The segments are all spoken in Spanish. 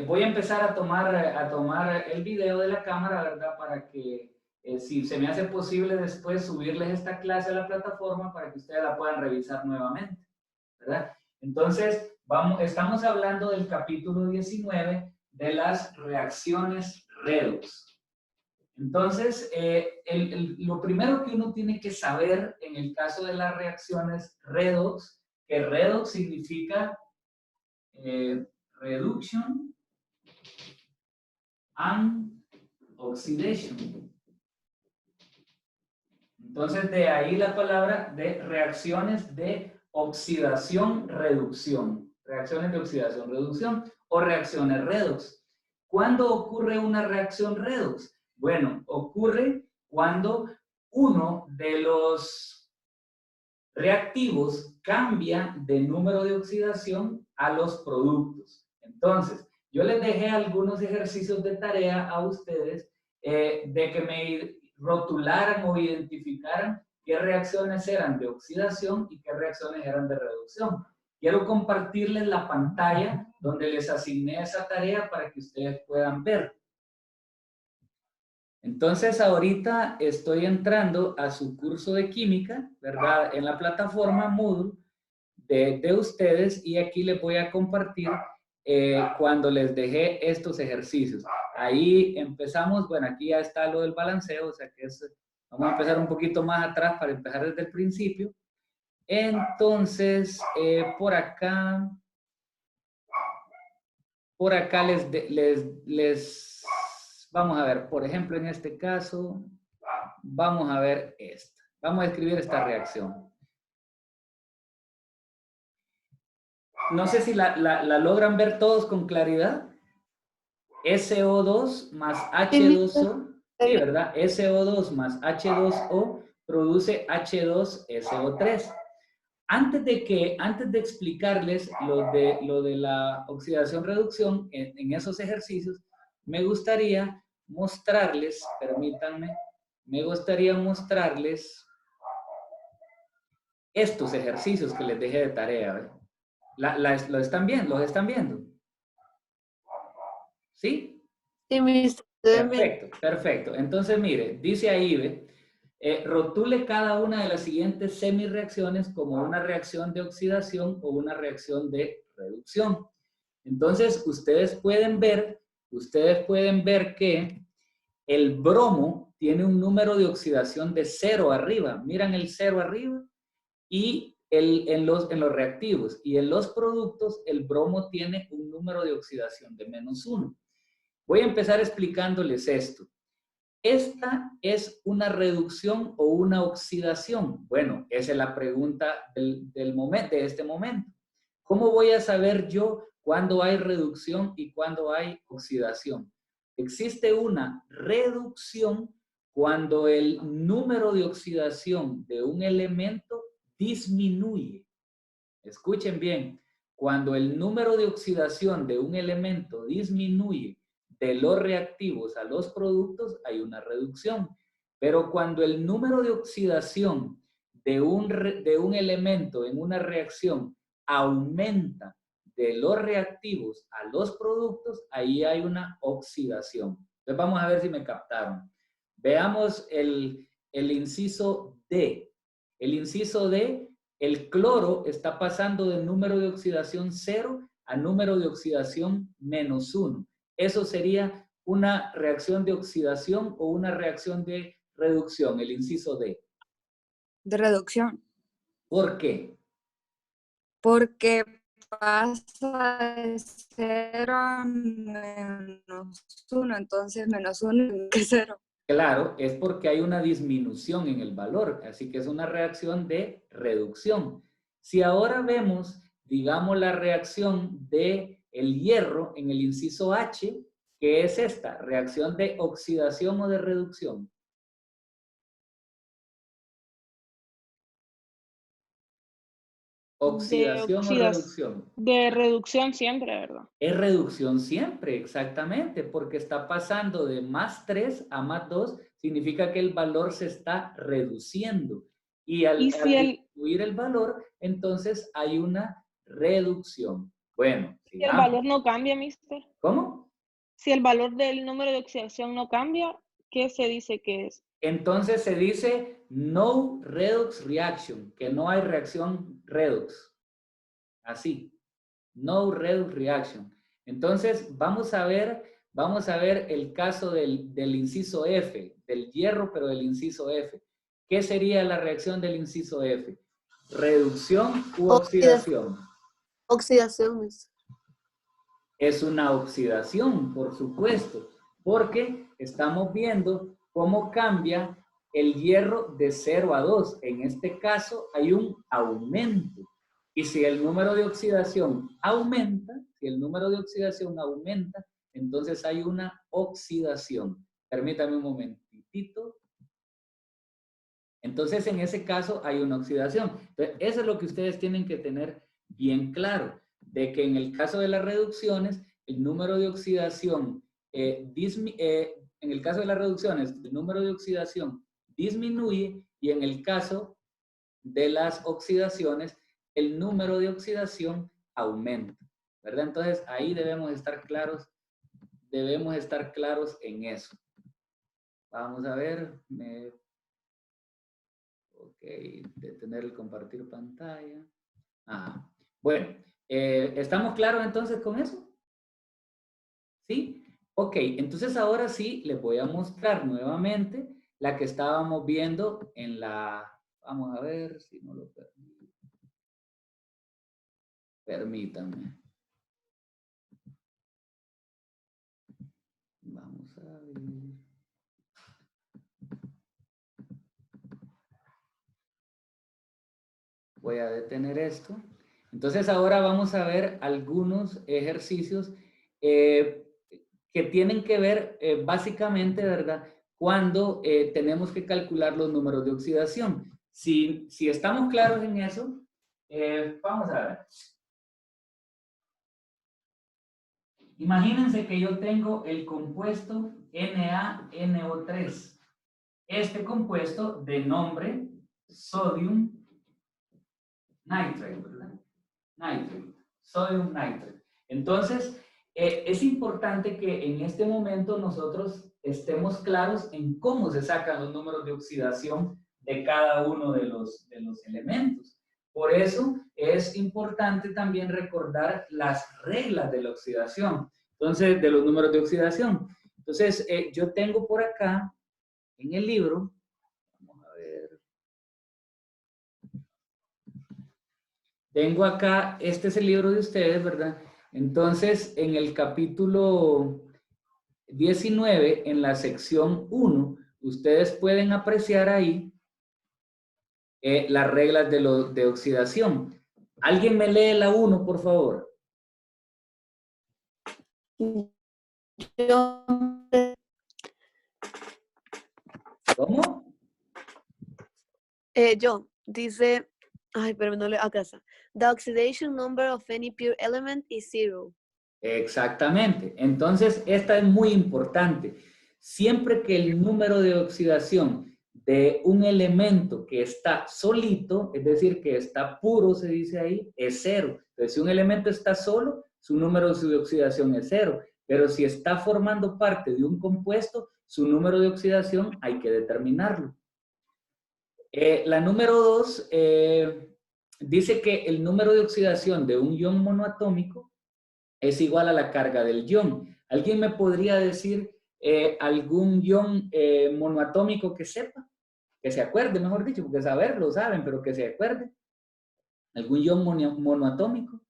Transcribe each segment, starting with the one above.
Voy a empezar a tomar el video de la cámara, ¿verdad? Para que, si se me hace posible después, subirles esta clase a la plataforma para que ustedes la puedan revisar nuevamente, ¿verdad? Entonces, estamos hablando del capítulo 19 de las reacciones redox. Entonces, lo primero que uno tiene que saber en el caso de las reacciones redox, que redox significa reduction and oxidation. Entonces, de ahí la palabra de reacciones de oxidación-reducción. Reacciones de oxidación-reducción o reacciones redox. ¿Cuándo ocurre una reacción redox? Bueno, ocurre cuando uno de los reactivos cambia de número de oxidación a los productos. Entonces, yo les dejé algunos ejercicios de tarea a ustedes de que me rotularan o identificaran qué reacciones eran de oxidación y qué reacciones eran de reducción. Quiero compartirles la pantalla donde les asigné esa tarea para que ustedes puedan ver. Entonces, ahorita estoy entrando a su curso de química, ¿verdad? En la plataforma Moodle de ustedes, y aquí les voy a compartir cuando les dejé estos ejercicios. Ahí empezamos, bueno, aquí ya está lo del balanceo, o sea que vamos a empezar un poquito más atrás para empezar desde el principio. Entonces, por acá les vamos a ver, por ejemplo, en este caso, vamos a ver esta. Vamos a escribir esta reacción. No sé si la logran ver todos con claridad. SO2 más H2O, sí, ¿verdad? SO2 más H2O produce H2SO3. Antes de explicarles lo de la oxidación-reducción en esos ejercicios, me gustaría mostrarles, permítanme, me gustaría mostrarles estos ejercicios que les dejé de tarea. ¿Ve? ¿Lo están viendo? ¿Los están viendo? ¿Sí? Sí, Perfecto, perfecto. Entonces, mire, dice ahí, ¿ve? Rotule cada una de las siguientes semireacciones como una reacción de oxidación o una reacción de reducción. Entonces, ustedes pueden ver que el bromo tiene un número de oxidación de 0 arriba. Miran el 0 arriba. Y en los reactivos y en los productos, el bromo tiene un número de oxidación de -1. Voy a empezar explicándoles esto. ¿Esta es una reducción o una oxidación? Bueno, esa es la pregunta de este momento. ¿Cómo voy a saber yo cuándo hay reducción y cuándo hay oxidación? Existe una reducción cuando el número de oxidación de un elemento disminuye. Escuchen bien, cuando el número de oxidación de un elemento disminuye de los reactivos a los productos, hay una reducción. Pero cuando el número de oxidación de un elemento en una reacción aumenta de los reactivos a los productos, ahí hay una oxidación. Entonces vamos a ver si me captaron. Veamos el inciso D. El inciso D, el cloro está pasando de número de oxidación 0 a número de oxidación -1. Eso sería una reacción de oxidación o una reacción de reducción, el inciso D. De reducción. ¿Por qué? Porque pasa de 0 a -1, entonces -1 es 0. Claro, es porque hay una disminución en el valor, así que es una reacción de reducción. Si ahora vemos, digamos, la reacción de el hierro en el inciso H, ¿qué es esta? ¿Reacción de oxidación o de reducción? ¿Oxidación o reducción? De reducción siempre, ¿verdad? Es reducción siempre, exactamente, porque está pasando de +3 a +2, significa que el valor se está reduciendo. Y al Y si disminuir el valor, entonces hay una reducción. Bueno, Si el sigamos. valor no cambia, mister. ¿Cómo? Si el valor del número de oxidación no cambia, ¿qué se dice que es? Entonces se dice no redox reaction, que no hay reacción redox. Así, no redox reaction. Entonces vamos a ver el caso del inciso F, del hierro, pero del inciso F. ¿Qué sería la reacción del inciso F? ¿Reducción u oxidación? Oxidación, mister. Es una oxidación, por supuesto, porque estamos viendo cómo cambia el hierro de 0 a 2. En este caso hay un aumento. Y si el número de oxidación aumenta, entonces hay una oxidación. Permítame un momentito. Entonces, en ese caso hay una oxidación. Entonces, eso es lo que ustedes tienen que tener bien claro, de que en el caso de las reducciones, el número de oxidación, el número de oxidación disminuye y en el caso de las oxidaciones, el número de oxidación aumenta, ¿verdad? Entonces, ahí debemos estar claros en eso. Vamos a ver, ok, detener el compartir pantalla. Ah, bueno, ¿estamos claros entonces con eso? ¿Sí? Ok, entonces ahora sí les voy a mostrar nuevamente la que estábamos viendo en la... Vamos a ver si no lo permito. Permítanme. Vamos a ver. Voy a detener esto. Entonces ahora vamos a ver algunos ejercicios que tienen que ver básicamente, ¿verdad? Cuando tenemos que calcular los números de oxidación. Si estamos claros en eso, vamos a ver. Imagínense que yo tengo el compuesto NaNO3. Este compuesto de nombre sodium nitrate, ¿verdad? Nitrate, sodium nitrate. Entonces, es importante que en este momento nosotros estemos claros en cómo se sacan los números de oxidación de cada uno de los elementos. Por eso es importante también recordar las reglas de la oxidación. Entonces, de los números de oxidación. Entonces, yo tengo por acá en el libro, vamos a ver. Tengo acá, este es el libro de ustedes, ¿verdad? Entonces, en el capítulo 19, en la sección 1, ustedes pueden apreciar ahí las reglas de oxidación. ¿Alguien me lee la 1, por favor? Yo, ¿Cómo? John dice, ay, pero no le acá está. The oxidation number of any pure element is 0. Exactamente. Entonces, esta es muy importante. Siempre que el número de oxidación de un elemento que está solito, es decir, que está puro, se dice ahí, es 0. Entonces, si un elemento está solo, su número de oxidación es 0. Pero si está formando parte de un compuesto, su número de oxidación hay que determinarlo. La número 2 dice que el número de oxidación de un ion monoatómico es igual a la carga del ion. ¿Alguien me podría decir algún ion monoatómico que sepa? Que se acuerde, mejor dicho, porque saberlo saben, pero que se acuerde. ¿Algún ion monoatómico?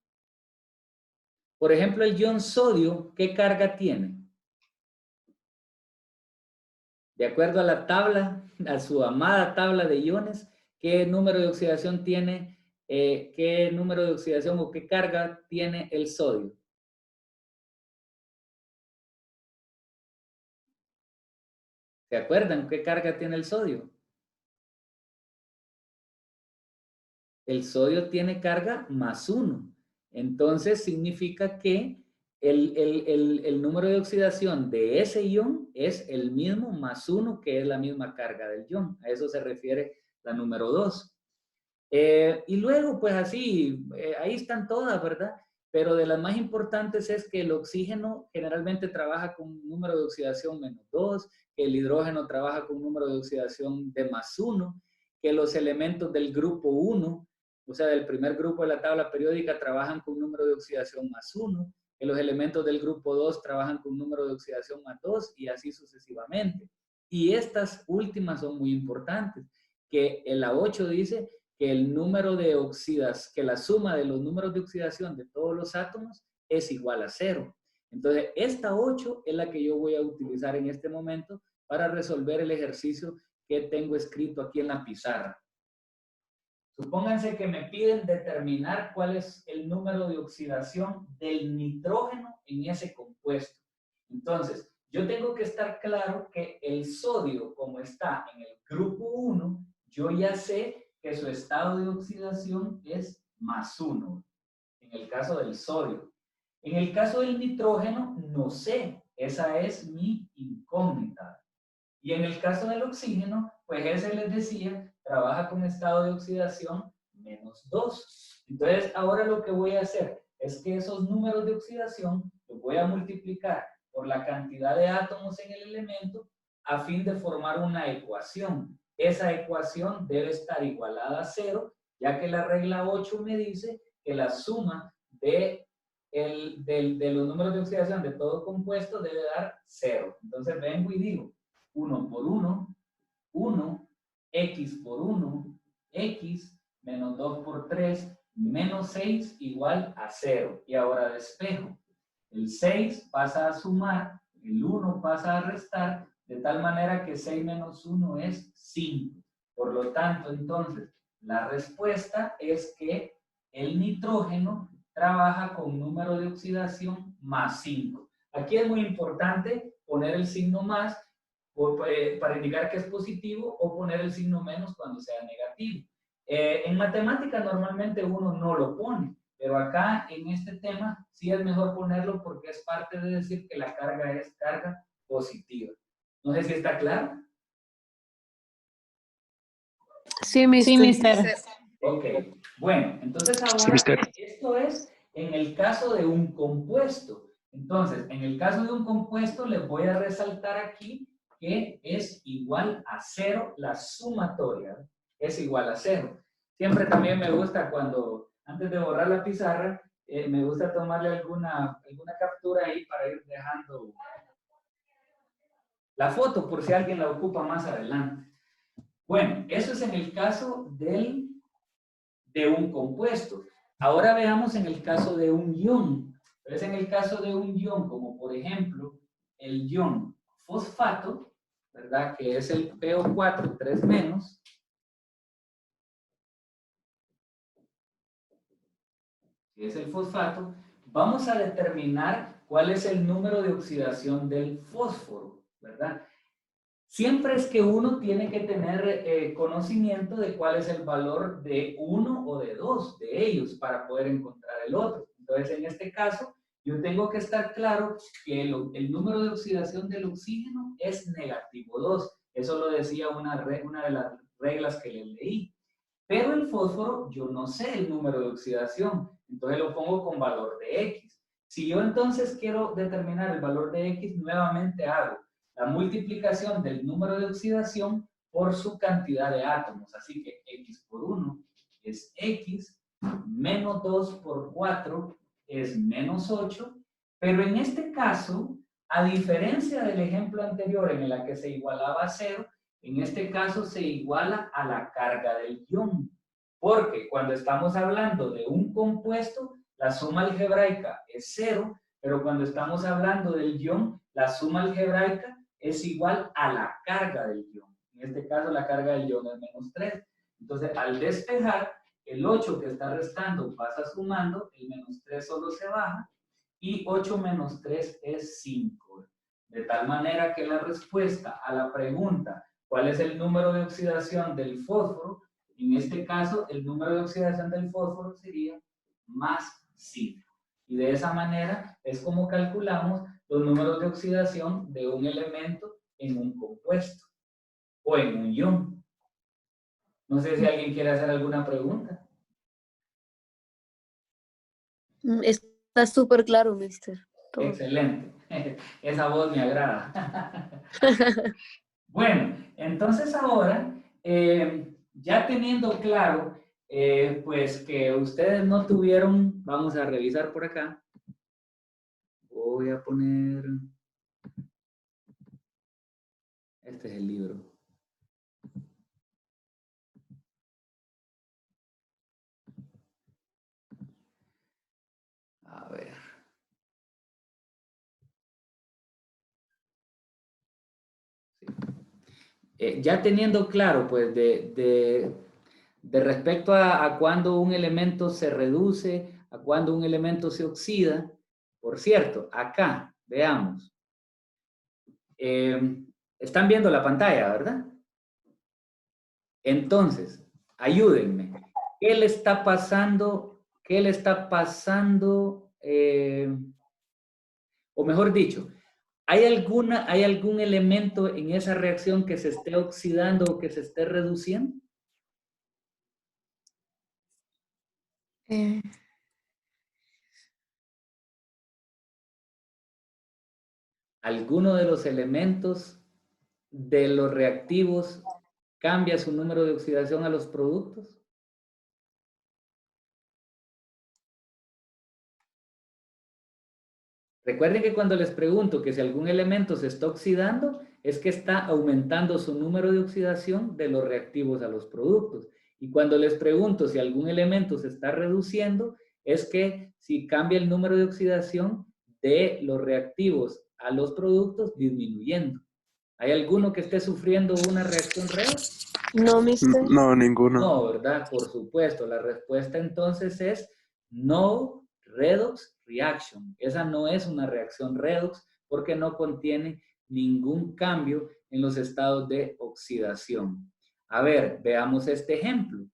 Por ejemplo, el ion sodio, ¿qué carga tiene? De acuerdo a la tabla, a su amada tabla de iones, ¿qué número de oxidación tiene? ¿Qué número de oxidación o qué carga tiene el sodio? ¿Se acuerdan qué carga tiene el sodio? El sodio tiene carga +1. Entonces significa que el número de oxidación de ese ion es el mismo +1, que es la misma carga del ion. A eso se refiere la número 2. Y luego, pues así, ahí están todas, ¿verdad? pero de las más importantes es que el oxígeno generalmente trabaja con un número de oxidación -2, que el hidrógeno trabaja con un número de oxidación de +1, que los elementos del grupo 1, o sea, del primer grupo de la tabla periódica, trabajan con un número de oxidación +1, que los elementos del grupo 2 trabajan con un número de oxidación +2 y así sucesivamente. Y estas últimas son muy importantes, que la 8 dice que el número de que la suma de los números de oxidación de todos los átomos es igual a 0. Entonces, esta 8 es la que yo voy a utilizar en este momento para resolver el ejercicio que tengo escrito aquí en la pizarra. Supónganse que me piden determinar cuál es el número de oxidación del nitrógeno en ese compuesto. Entonces, yo tengo que estar claro que el sodio, como está en el grupo 1, yo ya sé que su estado de oxidación es +1, en el caso del sodio. En el caso del nitrógeno, no sé, esa es mi incógnita. Y en el caso del oxígeno, pues ese les decía, trabaja con estado de oxidación -2. Entonces, ahora lo que voy a hacer es que esos números de oxidación los voy a multiplicar por la cantidad de átomos en el elemento a fin de formar una ecuación. Esa ecuación debe estar igualada a 0, ya que la regla 8 me dice que la suma de los números de oxidación de todo compuesto debe dar 0. Entonces vengo y digo, 1 por 1, 1, x por 1, x, menos 2 por 3, menos 6 igual a 0. Y ahora despejo. El 6 pasa a sumar, el 1 pasa a restar, de tal manera que 6 menos 1 es 5. Por lo tanto, entonces, la respuesta es que el nitrógeno trabaja con número de oxidación +5. Aquí es muy importante poner el signo más para indicar que es positivo o poner el signo menos cuando sea negativo. En matemática normalmente uno no lo pone, pero acá en este tema sí es mejor ponerlo porque es parte de decir que la carga es carga positiva. No sé si está claro. Sí, mister. Sí, mister. Ok, bueno, entonces ahora esto es en el caso de un compuesto. Entonces, en el caso de un compuesto les voy a resaltar aquí que es igual a 0, la sumatoria es igual a 0. Siempre también me gusta cuando, antes de borrar la pizarra, me gusta tomarle alguna captura ahí para ir dejando la foto por si alguien la ocupa más adelante. Bueno, eso es en el caso de un compuesto. Ahora veamos en el caso de un ion. Entonces, en el caso de un ion, como por ejemplo el ion fosfato, ¿verdad? Que es el PO4 3-, que es el fosfato, vamos a determinar cuál es el número de oxidación del fósforo, ¿verdad? Siempre es que uno tiene que tener conocimiento de cuál es el valor de uno o de dos de ellos para poder encontrar el otro. Entonces, en este caso, yo tengo que estar claro que el número de oxidación del oxígeno es -2. Eso lo decía una de las reglas que les leí. Pero el fósforo, yo no sé el número de oxidación, entonces lo pongo con valor de X. Si yo entonces quiero determinar el valor de X, nuevamente hago la multiplicación del número de oxidación por su cantidad de átomos. Así que X por 1 es X, menos 2 por 4 es -8, pero en este caso, a diferencia del ejemplo anterior en el que se igualaba a 0, en este caso se iguala a la carga del ion, porque cuando estamos hablando de un compuesto, la suma algebraica es 0, pero cuando estamos hablando del ion, la suma algebraica es igual a la carga del ion. En este caso, la carga del ion es -3. Entonces, al despejar, el 8 que está restando pasa sumando, el -3 solo se baja, y 8 menos 3 es 5. De tal manera que la respuesta a la pregunta ¿cuál es el número de oxidación del fósforo? En este caso, el número de oxidación del fósforo sería +5. Y de esa manera es como calculamos los números de oxidación de un elemento en un compuesto o en un ion. No sé si alguien quiere hacer alguna pregunta. Está súper claro, mister. Todo. Excelente. Esa voz me agrada. Bueno, entonces ahora, ya teniendo claro, pues que ustedes no tuvieron, vamos a revisar por acá. Voy a poner, este es el libro. A ver. Ya teniendo claro, pues, de respecto a cuando un elemento se reduce, a cuando un elemento se oxida. Por cierto, acá, veamos. Están viendo la pantalla, ¿verdad? Entonces, ayúdenme. ¿Qué le está pasando? ¿Qué le está pasando? O mejor dicho, ¿hay algún elemento en esa reacción que se esté oxidando o que se esté reduciendo? ¿Alguno de los elementos de los reactivos cambia su número de oxidación a los productos? Recuerden que cuando les pregunto que si algún elemento se está oxidando, es que está aumentando su número de oxidación de los reactivos a los productos. Y cuando les pregunto si algún elemento se está reduciendo, es que si cambia el número de oxidación de los reactivos a los productos disminuyendo. ¿Hay alguno que esté sufriendo una reacción redox? No, mister. No, ninguno. No, ¿verdad? Por supuesto. La respuesta entonces es no redox reaction. Esa no es una reacción redox porque no contiene ningún cambio en los estados de oxidación. A ver, veamos este ejemplo.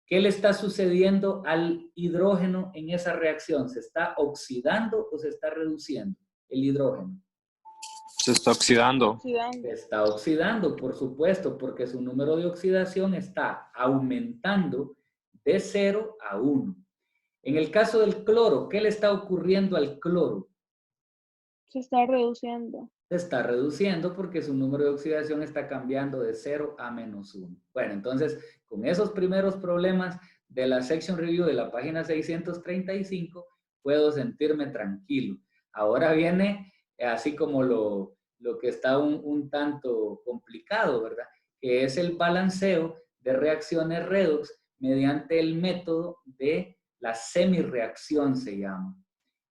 ¿Qué le está sucediendo al hidrógeno en esa reacción? ¿Se está oxidando o se está reduciendo el hidrógeno? Se está oxidando. Se está oxidando, por supuesto, porque su número de oxidación está aumentando de 0 a 1. En el caso del cloro, ¿qué le está ocurriendo al cloro? Se está reduciendo. Se está reduciendo porque su número de oxidación está cambiando de 0 a menos 1. Bueno, entonces, con esos primeros problemas de la section review de la página 635, puedo sentirme tranquilo. Ahora viene, así como lo que está un tanto complicado, ¿verdad? Que es el balanceo de reacciones redox mediante el método de la semirreacción, se llama.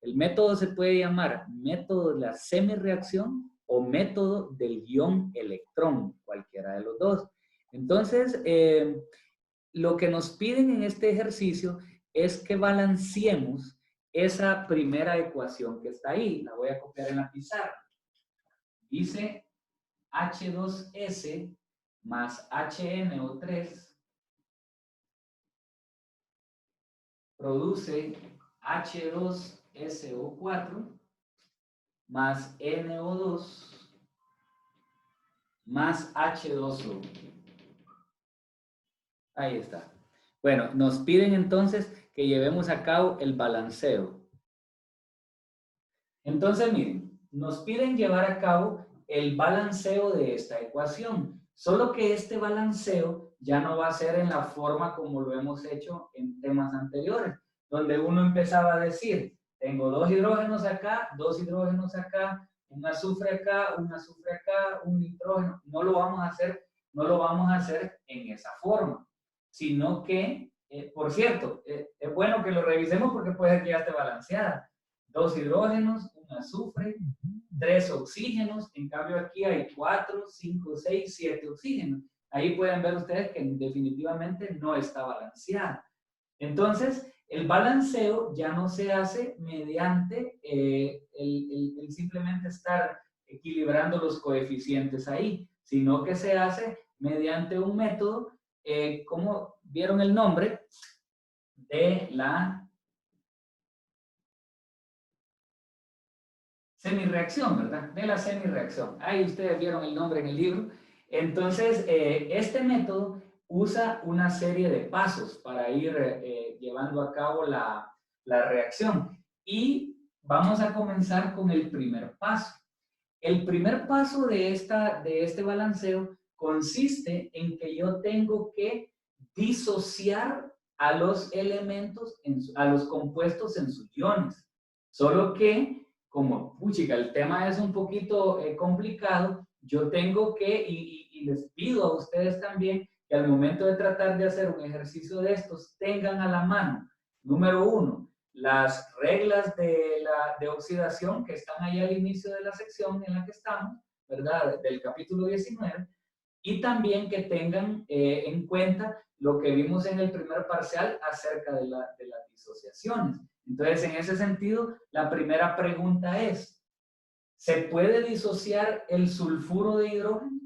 El método se puede llamar método de la semirreacción o método del ion electrón, cualquiera de los dos. Entonces, lo que nos piden en este ejercicio es que balanceemos esa primera ecuación que está ahí. La voy a copiar en la pizarra. Dice H2S más HNO3 produce H2SO4 más NO2 más H2O. Ahí está. Bueno, nos piden entonces que llevemos a cabo el balanceo. Entonces, miren, nos piden llevar a cabo el balanceo de esta ecuación. Solo que este balanceo ya no va a ser en la forma como lo hemos hecho en temas anteriores, donde uno empezaba a decir, tengo dos hidrógenos acá, un azufre acá, un nitrógeno. No lo vamos a hacer en esa forma, sino que, por cierto, es bueno que lo revisemos porque puede ser que ya esté balanceada. Dos hidrógenos, un azufre, 3 oxígenos, en cambio aquí hay 4, 5, 6, 7 oxígenos. Ahí pueden ver ustedes que definitivamente no está balanceada. Entonces, el balanceo ya no se hace mediante el simplemente estar equilibrando los coeficientes ahí, sino que se hace mediante un método, como vieron el nombre, de la semirreacción, ¿verdad? De la semirreacción. Ahí ustedes vieron el nombre en el libro. Entonces, este método usa una serie de pasos para ir llevando a cabo la reacción. y vamos a comenzar con el primer paso. El primer paso de este balanceo consiste en que yo tengo que disociar a los elementos, a los compuestos en sus iones. Solo que, como, puchica, el tema es un poquito complicado, yo tengo que, y les pido a ustedes también, que al momento de tratar de hacer un ejercicio de estos, tengan a la mano, número 1, las reglas de oxidación que están ahí al inicio de la sección en la que estamos, ¿verdad? Del capítulo 19, y también que tengan en cuenta lo que vimos en el primer parcial acerca de las disociaciones. Entonces, en ese sentido, la primera pregunta es, ¿se puede disociar el sulfuro de hidrógeno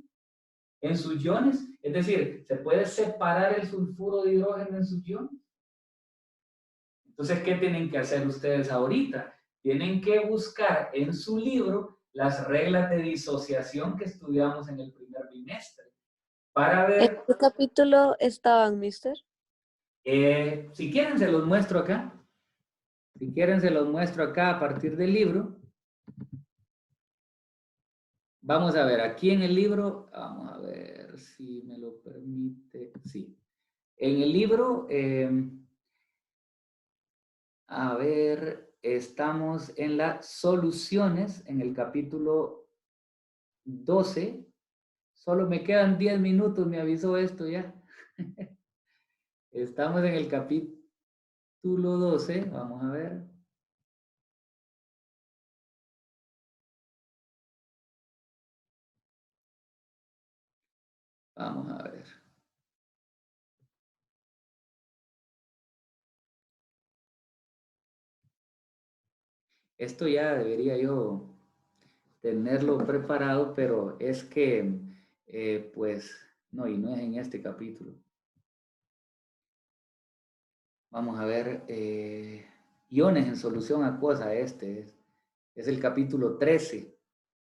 en sus iones? Es decir, ¿se puede separar el sulfuro de hidrógeno en sus iones? Entonces, ¿qué tienen que hacer ustedes ahorita? Tienen que buscar en su libro las reglas de disociación que estudiamos en el primer bimestre. Para ¿En ver, qué capítulo estaban, mister? si quieren se los muestro acá. Si quieren se los muestro acá a partir del libro. Vamos a ver, aquí en el libro, vamos a ver si me lo permite. Sí. En el libro, a ver, estamos en las soluciones, en el capítulo 12. Solo me quedan 10 minutos, me avisó esto ya. Estamos en el capítulo 12, vamos a ver. Vamos a ver. Esto ya debería yo tenerlo preparado, pero es que, pues, no, y no es en este capítulo. Vamos a ver, iones en solución acuosa, este es el capítulo 13.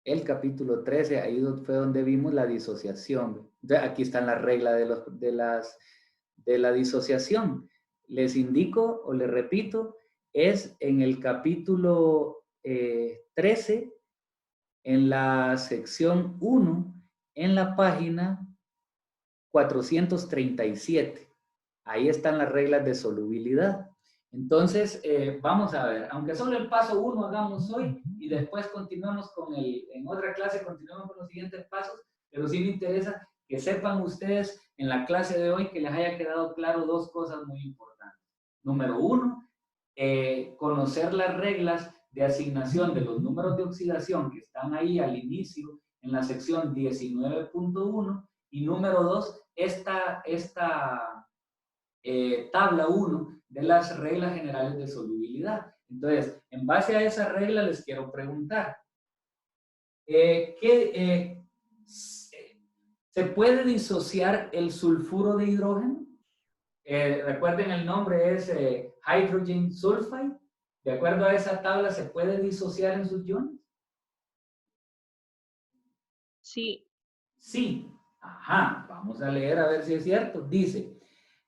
El capítulo 13, ahí fue donde vimos la disociación. Entonces, aquí están las reglas de la disociación. Les indico o les repito, es en el capítulo 13, en la sección 1, en la página 437. Ahí están las reglas de solubilidad. Entonces, vamos a ver, aunque solo el paso 1 hagamos hoy y después continuamos en otra clase continuamos con los siguientes pasos, pero sí me interesa que sepan ustedes en la clase de hoy que les haya quedado claro dos cosas muy importantes. Número 1, conocer las reglas de asignación de los números de oxidación que están ahí al inicio en la sección 19.1 y número 2, esta tabla 1 de las reglas generales de solubilidad. Entonces, en base a esa regla les quiero preguntar, ¿se puede disociar el sulfuro de hidrógeno? Recuerden el nombre es hydrogen sulfide. De acuerdo a esa tabla, ¿se puede disociar en sus iones? Sí. Sí. Ajá, vamos a leer a ver si es cierto. Dice,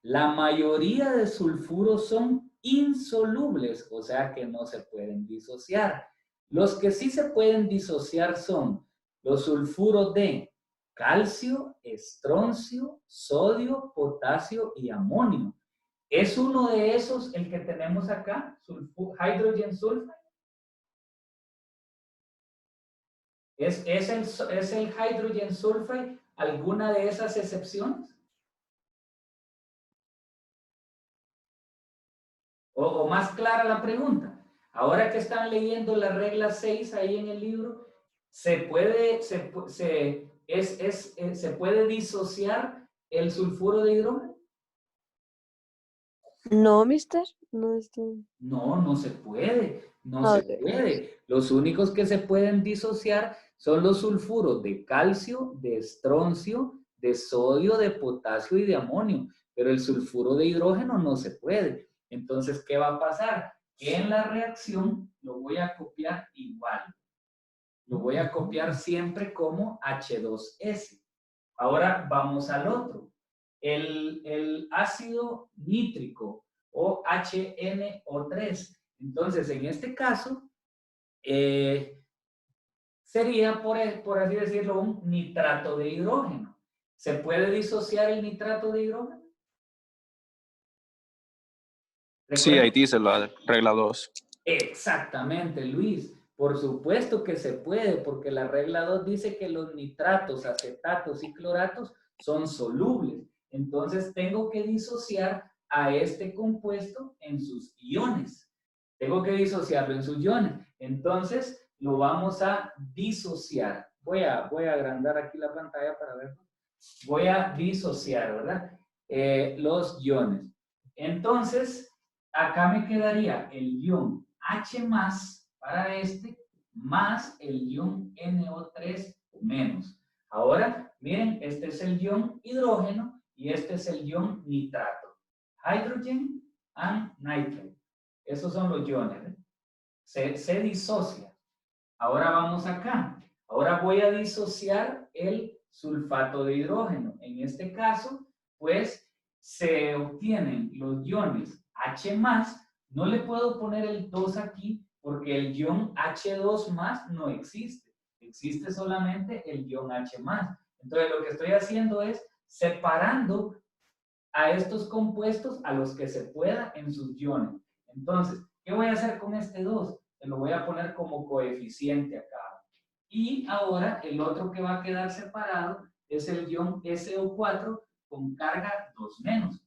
la mayoría de sulfuros son insolubles, o sea que no se pueden disociar. Los que sí se pueden disociar son los sulfuros de calcio, estroncio, sodio, potasio y amonio. ¿Es uno de esos el que tenemos acá? Hydrogen sulfide. ¿Es el hydrogen sulfide alguna de esas excepciones? O más clara la pregunta. Ahora que están leyendo la regla 6 ahí en el libro, ¿se puede disociar el sulfuro de hidrógeno? No, mister. No estoy. No, no se puede. No Ah, se ok. puede. Los únicos que se pueden disociar son los sulfuros de calcio, de estroncio, de sodio, de potasio y de amonio. Pero el sulfuro de hidrógeno no se puede. Entonces, ¿qué va a pasar? Que en la reacción lo voy a copiar igual. Lo voy a copiar siempre como H2S. Ahora vamos al otro. El ácido nítrico o HNO3. Entonces, en este caso, sería, por así decirlo, un nitrato de hidrógeno. ¿Se puede disociar el nitrato de hidrógeno? Sí, ¿Recuerda? ahí dice la regla 2. Exactamente, Luis. Por supuesto que se puede, porque la regla 2 dice que los nitratos, acetatos y cloratos son solubles. Entonces, tengo que disociar a este compuesto en sus iones. Tengo que disociarlo en sus iones. Entonces, lo vamos a disociar. Voy a agrandar aquí la pantalla para verlo. Voy a disociar, ¿verdad? Los iones. Entonces, acá me quedaría el ion H más para este, más el ion NO3 menos. Ahora, miren, este es el ion hidrógeno y este es el ion nitrato. Hydrogen and nitrate. Esos son los iones. Se disocia. Ahora vamos acá. Ahora voy a disociar el sulfato de hidrógeno. En este caso, pues, se obtienen los iones H+. No le puedo poner el 2 aquí porque el ion H2+ no existe. Existe solamente el ion H+. Entonces, lo que estoy haciendo es separando a estos compuestos a los que se pueda en sus iones. Entonces, ¿qué voy a hacer con este 2? Se lo voy a poner como coeficiente acá. Y ahora el otro que va a quedar separado es el ion SO4 con carga 2-.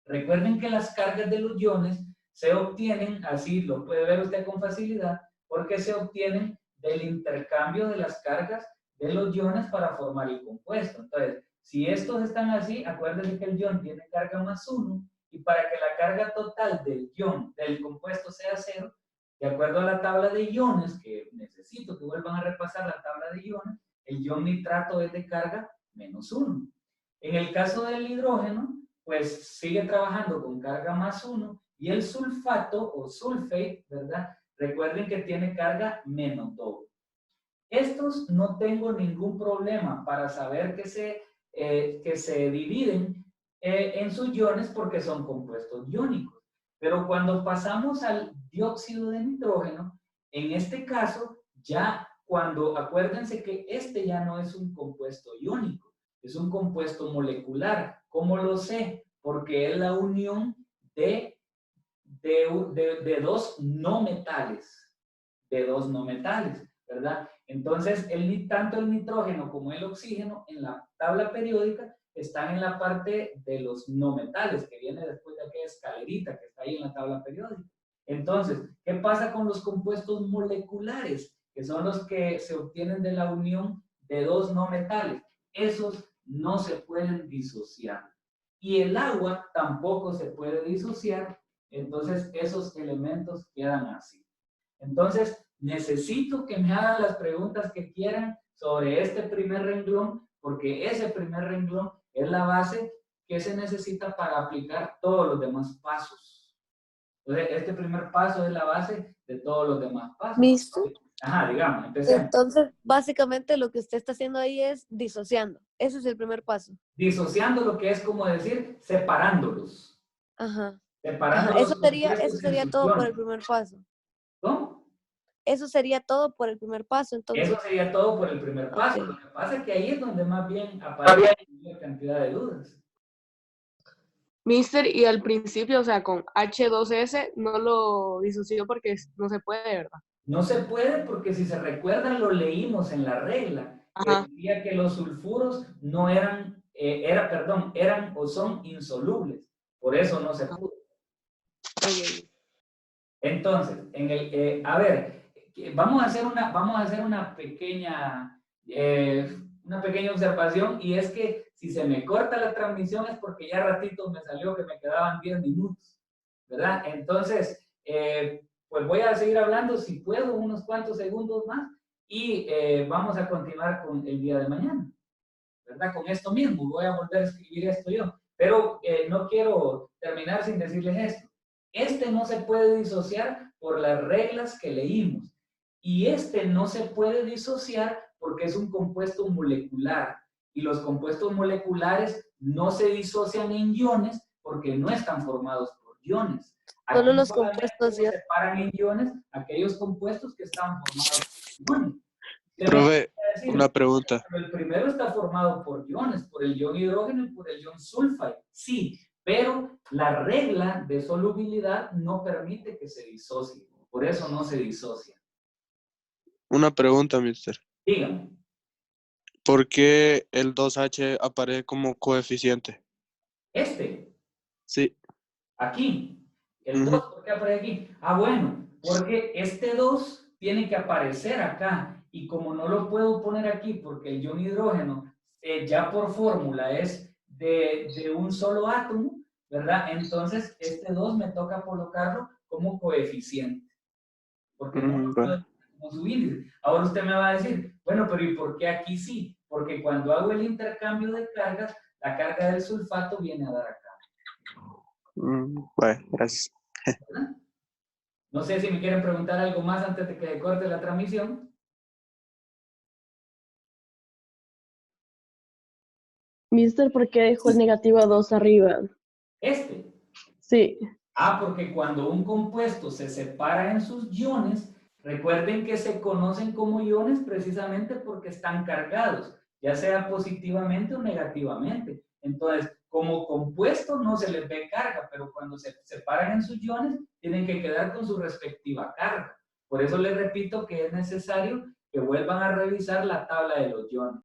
Recuerden que las cargas de los iones se obtienen, así lo puede ver usted con facilidad, porque se obtienen del intercambio de las cargas de los iones para formar el compuesto. Entonces, si estos están así, acuérdense que el ion tiene carga +1 y para que la carga total del ion, del compuesto sea 0, de acuerdo a la tabla de iones, que necesito que vuelvan a repasar la tabla de iones, el ion nitrato es de carga -1. En el caso del hidrógeno, pues sigue trabajando con carga +1 y el sulfato o sulfate, ¿verdad? Recuerden que tiene carga -2. Estos no tengo ningún problema para saber que se dividen en sus iones porque son compuestos iónicos. Pero cuando pasamos al dióxido de nitrógeno, en este caso, ya acuérdense que este ya no es un compuesto iónico, es un compuesto molecular. ¿Cómo lo sé? Porque es la unión de dos no metales, ¿verdad? Entonces, tanto el nitrógeno como el oxígeno en la tabla periódica están en la parte de los no metales, que viene después de aquella escalerita que está ahí en la tabla periódica. Entonces, ¿qué pasa con los compuestos moleculares? Que son los que se obtienen de la unión de dos no metales. Esos no se pueden disociar. Y el agua tampoco se puede disociar, entonces esos elementos quedan así. Entonces, necesito que me hagan las preguntas que quieran sobre este primer renglón, porque ese primer renglón es la base que se necesita para aplicar todos los demás pasos. Entonces, este primer paso es la base de todos los demás pasos. ¿Listo? Ajá, digamos, empecemos. Entonces, básicamente lo que usted está haciendo ahí es disociando. Ese es el primer paso. Disociando lo que es como decir, separándolos. Ajá. Separando Ajá. los Eso compuestos sería en todo por el sus iones. primer paso. ¿Cómo? Eso sería todo por el primer paso, entonces. Eso sería todo por el primer paso. Ok. Lo que pasa es que ahí es donde más bien aparece una cantidad de dudas. Mister, y al principio, o sea, con H2S no lo disoció porque no se puede, ¿verdad? No se puede porque si se recuerdan lo leímos en la regla. Ajá. Que decía que los sulfuros no eran, eran o son insolubles. Por eso no se pudo. Ok. Entonces, a ver, vamos a hacer una pequeña observación y es que si se me corta la transmisión es porque ya ratito me salió que me quedaban 10 minutos, ¿verdad? Entonces, pues voy a seguir hablando si puedo unos cuantos segundos más y vamos a continuar con el día de mañana, ¿verdad? Con esto mismo, voy a volver a escribir esto yo, pero no quiero terminar sin decirles esto. Este no se puede disociar por las reglas que leímos y este no se puede disociar porque es un compuesto molecular y los compuestos moleculares no se disocian en iones porque no están formados por iones. Solo Aquí los solamente compuestos se ya. separan en iones aquellos compuestos que están formados por iones. Usted me Profe, va a decir, una pregunta. pero el primero está formado por iones, por el ion hidrógeno y por el ion sulfide. Sí, pero la regla de solubilidad no permite que se disocie. Por eso no se disocia. Una pregunta, mister. Dígame. ¿Por qué el 2H aparece como coeficiente? Este, Sí. aquí. El Ujú. 2, ¿por qué aparece aquí? Ah, bueno, porque este 2 tiene que aparecer acá. Y como no lo puedo poner aquí porque el ion hidrógeno ya por fórmula es de un solo átomo, ¿verdad? Entonces, este 2 me toca colocarlo como coeficiente. Porque no lo puedo Bueno. poner como su índice. Ahora usted me va a decir, bueno, pero ¿y por qué aquí sí? Porque cuando hago el intercambio de cargas, la carga del sulfato viene a dar acá. Bueno, gracias. ¿Verdad? No sé si me quieren preguntar algo más antes de que corte la transmisión. Mister, ¿por qué dejó el negativo 2 arriba? Este. Sí. Ah, porque cuando un compuesto se separa en sus iones, recuerden que se conocen como iones precisamente porque están cargados, ya sea positivamente o negativamente. Entonces, como compuestos no se les ve carga, pero cuando se separan en sus iones, tienen que quedar con su respectiva carga. Por eso les repito que es necesario que vuelvan a revisar la tabla de los iones.